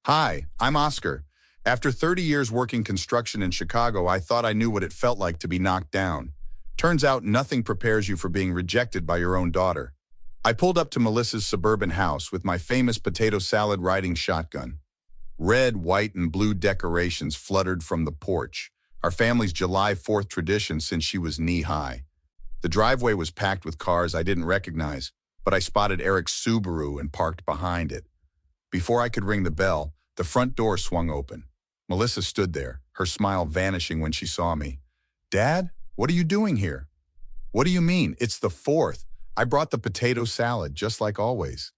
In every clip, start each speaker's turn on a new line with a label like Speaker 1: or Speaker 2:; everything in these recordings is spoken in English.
Speaker 1: Hi, I'm Oscar. After 30 years working construction in Chicago, I thought I knew what it felt like to be knocked down. Turns out nothing prepares you for being rejected by your own daughter. I pulled up to Melissa's suburban house with my famous potato salad riding shotgun. Red, white, and blue decorations fluttered from the porch, our family's July 4th tradition since she was knee-high. The driveway was packed with cars I didn't recognize, but I spotted Eric's Subaru and parked behind it. Before I could ring the bell, the front door swung open. Melissa stood there, her smile vanishing when she saw me. "Dad, what are you doing here?" "What do you mean? It's the 4th. I brought the potato salad, just like always."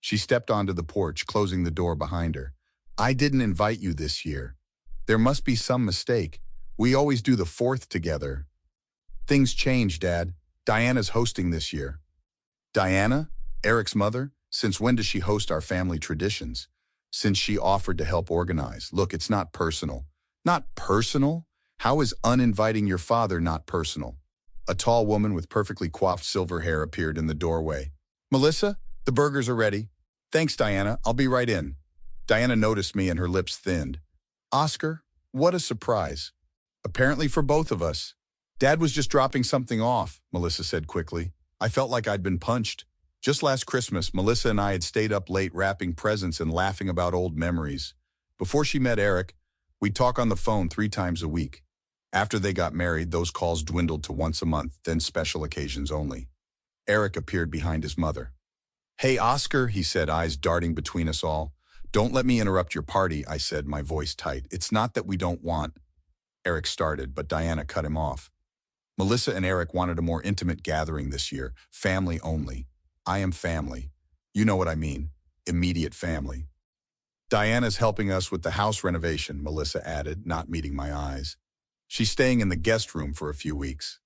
Speaker 1: She stepped onto the porch, closing the door behind her. "I didn't invite you this year. There must be some mistake. We always do the 4th together." "Things change, Dad. Diana's hosting this year." "Diana? Eric's mother? Since when does she host our family traditions?" "Since she offered to help organize. Look, it's not personal." "Not personal? How is uninviting your father not personal?" A tall woman with perfectly coiffed silver hair appeared in the doorway. "Melissa, the burgers are ready." "Thanks, Diana. I'll be right in." Diana noticed me and her lips thinned. "Oscar, what a surprise. Apparently for both of us." "Dad was just dropping something off," Melissa said quickly. I felt like I'd been punched. Just last Christmas, Melissa and I had stayed up late wrapping presents and laughing about old memories. Before she met Eric, we'd talk on the phone 3 times a week. After they got married, those calls dwindled to once a month, then special occasions only. Eric appeared behind his mother. "Hey, Oscar," he said, eyes darting between us all. "Don't let me interrupt your party," I said, my voice tight. "It's not that we don't want—" Eric started, but Diana cut him off. "Melissa and Eric wanted a more intimate gathering this year, family only. I am family. You know what I mean. Immediate family." "Diana's helping us with the house renovation," Melissa added, not meeting my eyes. "She's staying in the guest room for a few weeks."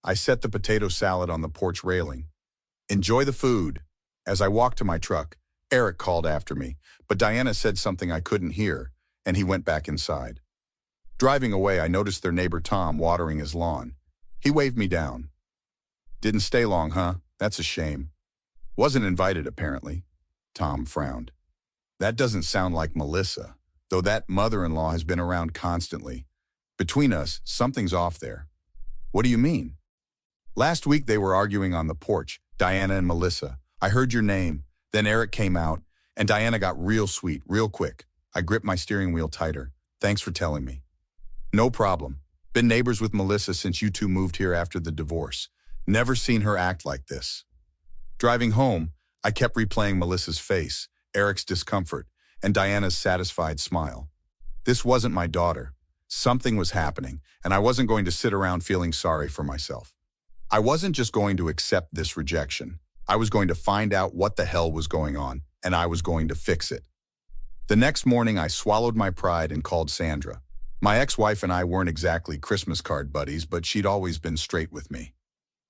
Speaker 1: I set the potato salad on the porch railing. "Enjoy the food." As I walked to my truck, Eric called after me, but Diana said something I couldn't hear, and he went back inside. Driving away, I noticed their neighbor Tom watering his lawn. He waved me down. "Didn't stay long, huh? That's a shame." "Wasn't invited, apparently." Tom frowned. "That doesn't sound like Melissa, though that mother-in-law has been around constantly. Between us, something's off there." "What do you mean?" "Last week they were arguing on the porch, Diana and Melissa. I heard your name, then Eric came out, and Diana got real sweet, real quick. I gripped my steering wheel tighter. Thanks for telling me." "No problem. Been neighbors with Melissa since you two moved here after the divorce. Never seen her act like this." Driving home, I kept replaying Melissa's face, Eric's discomfort, and Diana's satisfied smile. This wasn't my daughter. Something was happening, and I wasn't going to sit around feeling sorry for myself. I wasn't just going to accept this rejection. I was going to find out what the hell was going on, and I was going to fix it. The next morning, I swallowed my pride and called Sandra. My ex-wife and I weren't exactly Christmas card buddies, but she'd always been straight with me.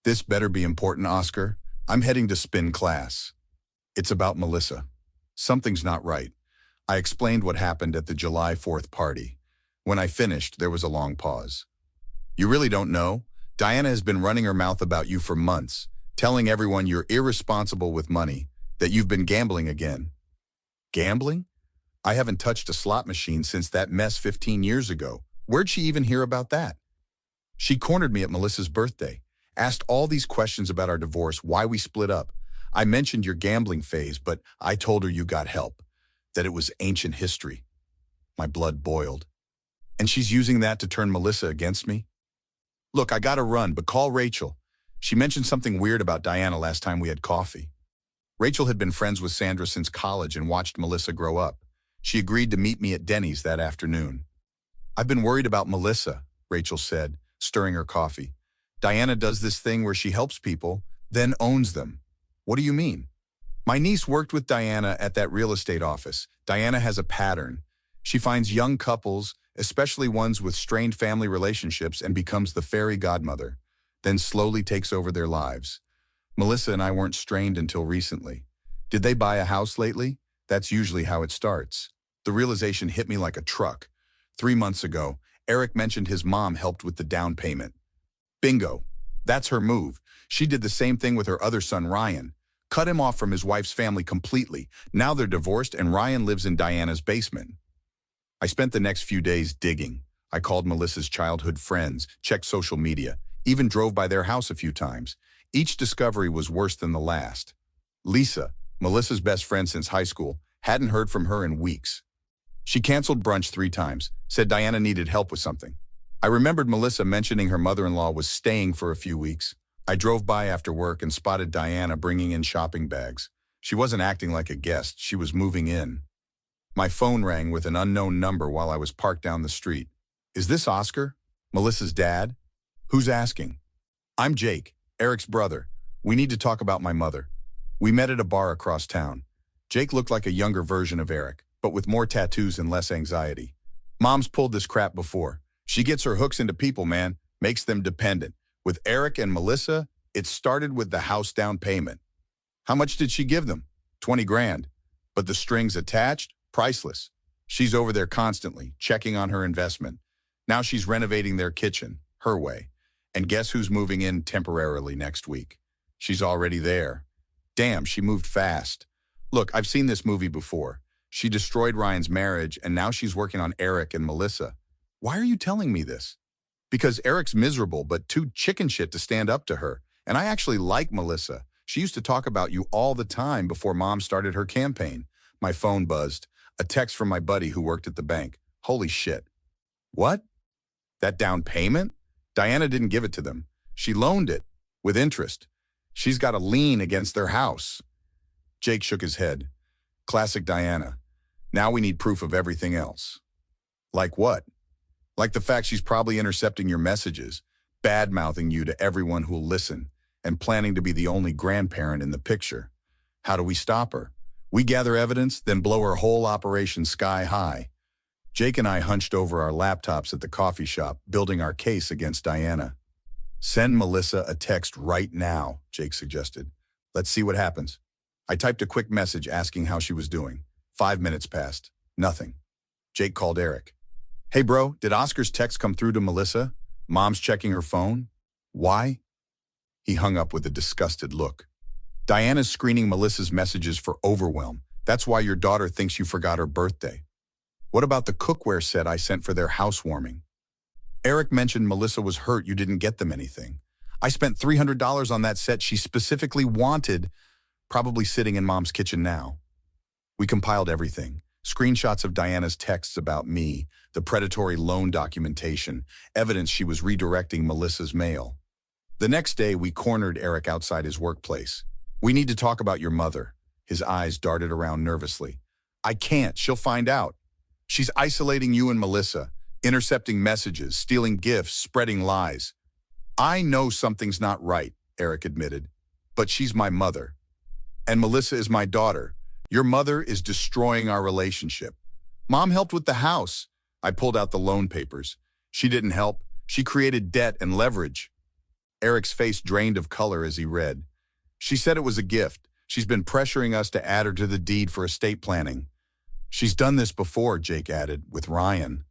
Speaker 1: "This better be important, Oscar. I'm heading to spin class." "It's about Melissa. Something's not right." I explained what happened at the July 4th party. When I finished, there was a long pause. "You really don't know? Diana has been running her mouth about you for months, telling everyone you're irresponsible with money, that you've been gambling again." "Gambling? I haven't touched a slot machine since that mess 15 years ago. Where'd she even hear about that?" "She cornered me at Melissa's birthday. Asked all these questions about our divorce, why we split up. I mentioned your gambling phase, but I told her you got help, that it was ancient history." My blood boiled. "And she's using that to turn Melissa against me?" "Look, I gotta run, but call Rachel. She mentioned something weird about Diana last time we had coffee." Rachel had been friends with Sandra since college and watched Melissa grow up. She agreed to meet me at Denny's that afternoon. "I've been worried about Melissa," Rachel said, stirring her coffee. "Diana does this thing where she helps people, then owns them." "What do you mean?" "My niece worked with Diana at that real estate office. Diana has a pattern. She finds young couples, especially ones with strained family relationships, and becomes the fairy godmother, then slowly takes over their lives. Melissa and I weren't strained until recently. Did they buy a house lately? That's usually how it starts." The realization hit me like a truck. 3 months ago, Eric mentioned his mom helped with the down payment. Bingo. That's her move. She did the same thing with her other son, Ryan. Cut him off from his wife's family completely. Now they're divorced and Ryan lives in Diana's basement. I spent the next few days digging. I called Melissa's childhood friends, checked social media, even drove by their house a few times. Each discovery was worse than the last. Lisa, Melissa's best friend since high school, hadn't heard from her in weeks. She canceled brunch 3 times, said Diana needed help with something. I remembered Melissa mentioning her mother-in-law was staying for a few weeks. I drove by after work and spotted Diana bringing in shopping bags. She wasn't acting like a guest, she was moving in. My phone rang with an unknown number while I was parked down the street. Is this Oscar? Melissa's dad? Who's asking? I'm Jake, Eric's brother. We need to talk about my mother. We met at a bar across town. Jake looked like a younger version of Eric, but with more tattoos and less anxiety. Mom's pulled this crap before. She gets her hooks into people, man, makes them dependent. With Eric and Melissa, it started with the house down payment. How much did she give them? 20 grand. But the strings attached? Priceless. She's over there constantly, checking on her investment. Now she's renovating their kitchen, her way. And guess who's moving in temporarily next week? She's already there. Damn, she moved fast. Look, I've seen this movie before. She destroyed Ryan's marriage, and now she's working on Eric and Melissa. Why are you telling me this? Because Eric's miserable, but too chicken shit to stand up to her. And I actually like Melissa. She used to talk about you all the time before Mom started her campaign. My phone buzzed. A text from my buddy who worked at the bank. Holy shit. What? That down payment? Diana didn't give it to them. She loaned it, with interest. She's got a lien against their house. Jake shook his head. Classic Diana. Now we need proof of everything else. Like what? Like the fact she's probably intercepting your messages, bad-mouthing you to everyone who'll listen, and planning to be the only grandparent in the picture. How do we stop her? We gather evidence, then blow her whole operation sky high. Jake and I hunched over our laptops at the coffee shop, building our case against Diana. Send Melissa a text right now, Jake suggested. Let's see what happens. I typed a quick message asking how she was doing. 5 minutes passed. Nothing. Jake called Eric. Hey bro, did Oscar's text come through to Melissa? Mom's checking her phone? Why? He hung up with a disgusted look. Diana's screening Melissa's messages for overwhelm. That's why your daughter thinks you forgot her birthday. What about the cookware set I sent for their housewarming? Eric mentioned Melissa was hurt you didn't get them anything. I spent $300 on that set she specifically wanted, probably sitting in Mom's kitchen now. We compiled everything. Screenshots of Diana's texts about me, the predatory loan documentation, evidence she was redirecting Melissa's mail. The next day, we cornered Eric outside his workplace. We need to talk about your mother. His eyes darted around nervously. I can't. She'll find out. She's isolating you and Melissa, intercepting messages, stealing gifts, spreading lies. I know something's not right, Eric admitted, but she's my mother. And Melissa is my daughter. Your mother is destroying our relationship. Mom helped with the house. I pulled out the loan papers. She didn't help. She created debt and leverage. Eric's face drained of color as he read. She said it was a gift. She's been pressuring us to add her to the deed for estate planning. She's done this before, Jake added, with Ryan.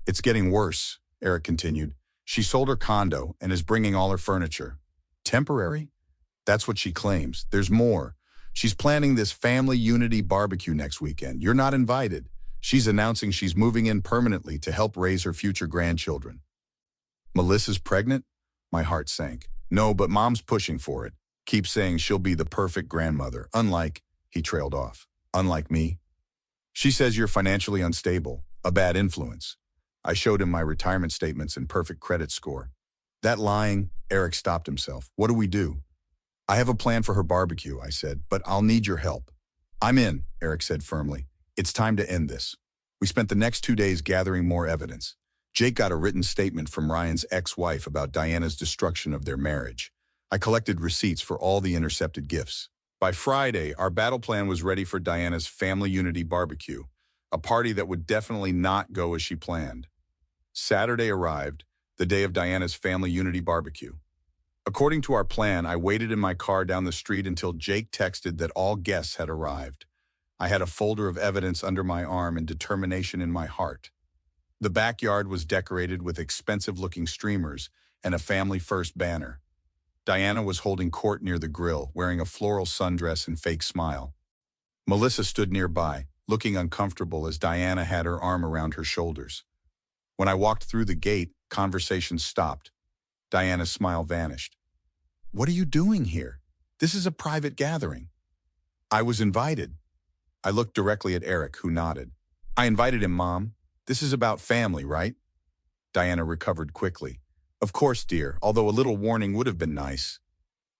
Speaker 1: It's getting worse, Eric continued. She sold her condo and is bringing all her furniture. Temporary? That's what she claims. There's more. She's planning this family unity barbecue next weekend. You're not invited. She's announcing she's moving in permanently to help raise her future grandchildren. Melissa's pregnant? My heart sank. No, but Mom's pushing for it. Keeps saying she'll be the perfect grandmother. He trailed off. Unlike me. She says you're financially unstable, a bad influence. I showed him my retirement statements and perfect credit score. That lying, Eric stopped himself. What do we do? I have a plan for her barbecue, I said, but I'll need your help. I'm in, Eric said firmly. It's time to end this. We spent the next 2 days gathering more evidence. Jake got a written statement from Ryan's ex-wife about Diana's destruction of their marriage. I collected receipts for all the intercepted gifts. By Friday, our battle plan was ready for Diana's family unity barbecue, a party that would definitely not go as she planned. Saturday arrived, the day of Diana's family unity barbecue. According to our plan, I waited in my car down the street until Jake texted that all guests had arrived. I had a folder of evidence under my arm and determination in my heart. The backyard was decorated with expensive-looking streamers and a family-first banner. Diana was holding court near the grill, wearing a floral sundress and fake smile. Melissa stood nearby, looking uncomfortable as Diana had her arm around her shoulders. When I walked through the gate, conversation stopped. Diana's smile vanished. "What are you doing here? This is a private gathering." "I was invited." I looked directly at Eric, who nodded. "I invited him, Mom. This is about family, right?" Diana recovered quickly. "Of course, dear, although a little warning would have been nice."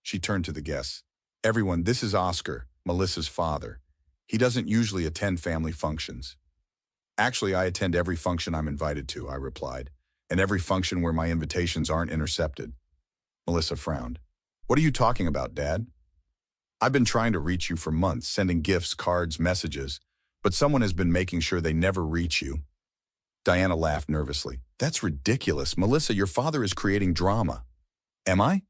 Speaker 1: She turned to the guests. "Everyone, this is Oscar, Melissa's father. He doesn't usually attend family functions." "Actually, I attend every function I'm invited to," I replied, "and every function where my invitations aren't intercepted." Melissa frowned. "What are you talking about, Dad?" "I've been trying to reach you for months, sending gifts, cards, messages, but someone has been making sure they never reach you." Diana laughed nervously. "That's ridiculous. Melissa, your father is creating drama." "Am I?"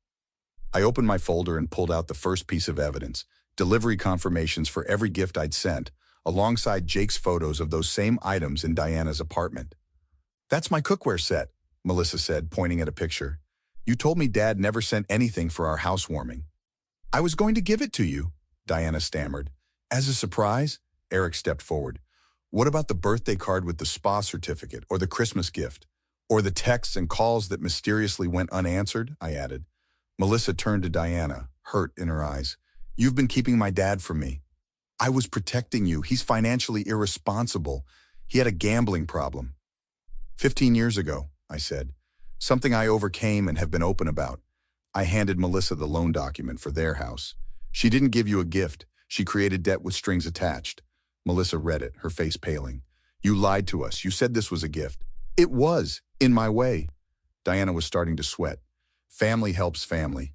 Speaker 1: I opened my folder and pulled out the first piece of evidence, delivery confirmations for every gift I'd sent, alongside Jake's photos of those same items in Diana's apartment. "That's my cookware set," Melissa said, pointing at a picture. "You told me Dad never sent anything for our housewarming." "I was going to give it to you," Diana stammered. "As a surprise?" Eric stepped forward. "What about the birthday card with the spa certificate, or the Christmas gift? Or the texts and calls that mysteriously went unanswered?" I added. Melissa turned to Diana, hurt in her eyes. "You've been keeping my dad from me." "I was protecting you. He's financially irresponsible. He had a gambling problem." 15 years ago, I said. "Something I overcame and have been open about." I handed Melissa the loan document for their house. "She didn't give you a gift. She created debt with strings attached." Melissa read it, her face paling. "You lied to us. You said this was a gift." "It was, in my way." Diana was starting to sweat. "Family helps family."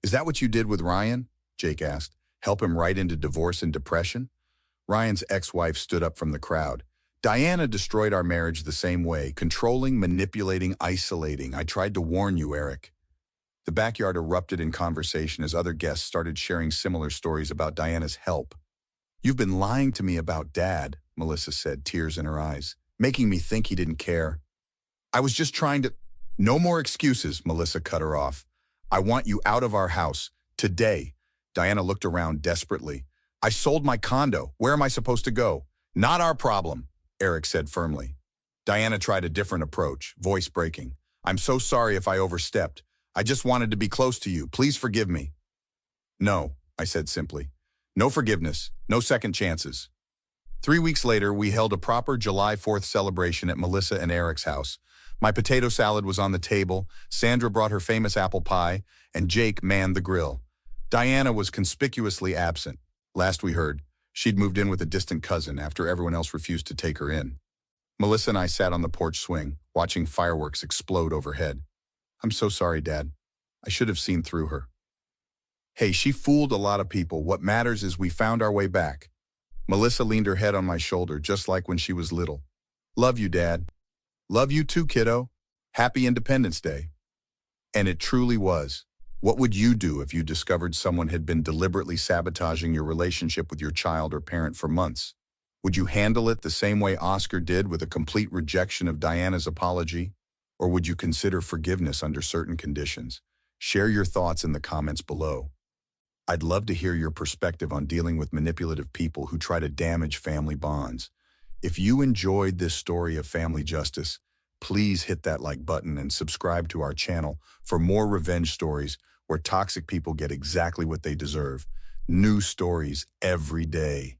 Speaker 1: "Is that what you did with Ryan?" Jake asked. "Help him right into divorce and depression?" Ryan's ex-wife stood up from the crowd. "Diana destroyed our marriage the same way, controlling, manipulating, isolating. I tried to warn you, Eric." The backyard erupted in conversation as other guests started sharing similar stories about Diana's help. "You've been lying to me about Dad," Melissa said, tears in her eyes, "making me think he didn't care." "I was just trying to—" "No more excuses," Melissa cut her off. "I want you out of our house, today." Diana looked around desperately. "I sold my condo. Where am I supposed to go?" "Not our problem," Eric said firmly. Diana tried a different approach, voice breaking. "I'm so sorry if I overstepped. I just wanted to be close to you. Please forgive me." "No," I said simply. "No forgiveness, no second chances." 3 weeks later, we held a proper July 4th celebration at Melissa and Eric's house. My potato salad was on the table, Sandra brought her famous apple pie, and Jake manned the grill. Diana was conspicuously absent. Last we heard, she'd moved in with a distant cousin after everyone else refused to take her in. Melissa and I sat on the porch swing, watching fireworks explode overhead. "I'm so sorry, Dad. I should have seen through her." "Hey, she fooled a lot of people. What matters is we found our way back." Melissa leaned her head on my shoulder, just like when she was little. "Love you, Dad." "Love you too, kiddo. Happy Independence Day." And it truly was. What would you do if you discovered someone had been deliberately sabotaging your relationship with your child or parent for months? Would you handle it the same way Oscar did, with a complete rejection of Diana's apology? Or would you consider forgiveness under certain conditions? Share your thoughts in the comments below. I'd love to hear your perspective on dealing with manipulative people who try to damage family bonds. If you enjoyed this story of family justice, please hit that like button and subscribe to our channel for more revenge stories where toxic people get exactly what they deserve. New stories every day.